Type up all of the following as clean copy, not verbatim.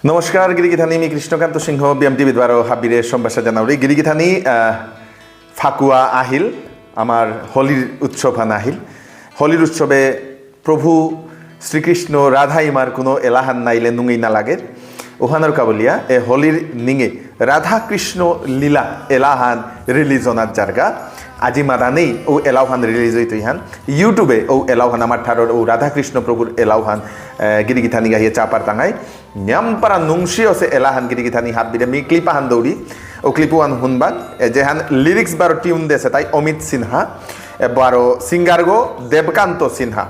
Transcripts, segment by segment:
নমস্কাৰ গিৰিগিথানী মি কৃষ্ণকান্ত সিংহ বিএমটিভি দ্বাৰা হাবিৰে সম্ভাষা জানাওৰি গিৰিগিথানী ফাকুৱা আহিল আমাৰ হোলিৰ উৎসৱ আহিল হোলিৰ উৎসৱে প্ৰভু শ্ৰীকৃষ্ণ ৰাধা ইমাৰ কোনো এলাহান নাইলে নুঙি নালাগে ওহানৰ কাবলিয়া এ হোলিৰ নিঙে রাধা কৃষ্ণ লীলা এলাহান রিলিজনাত জারগা আজি মাদানেই ও এলাহান রিলিজ হইতো ইহান ইউটিউবে ও এলাহান আমার ঠারর ও রাধা কৃষ্ণ প্রভুর এলাহান গিরিগিথানি গাহিয়ে চাপার টাঙাই ন্যামপারা নুংসি আছে এলাহান গিরিগিথানি হাত বিরে মি ক্লিপাহান দৌড়ি ও ক্লিপুয়ান হুনবান যেহান লিরিক্স বারো টিউন দেছে তাই অমিত সিনহা বারো সিঙ্গারগো দেবকান্ত সিনহা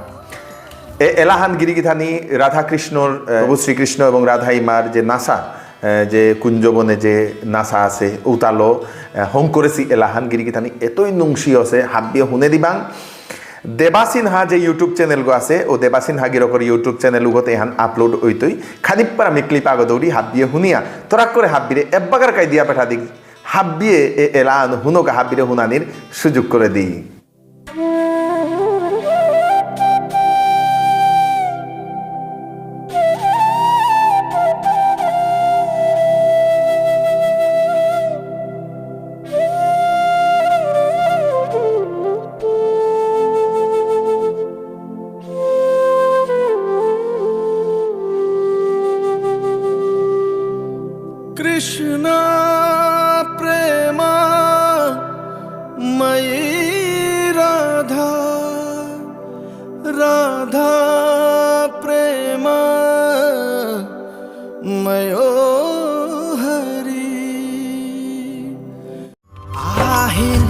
এ এলাহান গিরিগিথানি রাধা কৃষ্ণর প্রভু শ্রীকৃষ্ণ এবং রাধা ইমার যে নাসা যে কুঞ্জবনে যে নাসা আছে উতালো হং করেছি এলাহান গিরিগিথানি এতই নুংসি আছে হাবিয়ে হুনে দিবাং দেবাসিনহা যে ইউটিউব চ্যানেল গো আছে ও দেবাসিনহা গিরকর ইউটিউব চ্যানেল গতে এহান আপলোড হইতই খানিপারা আমি ক্লিপ আগে দৌড়ি হাবিয়ে হুনিয়া তোরাক করে হাবিরে এব্বাগার কাই দিয়া পেঠা দিক হাবিয়ে এ এলাহান হুনকা হাবিরে হুনানির সুযোগ করে দিই कृष्ण प्रेमा मयि राधा राधा प्रेमा मयो हरि আহিল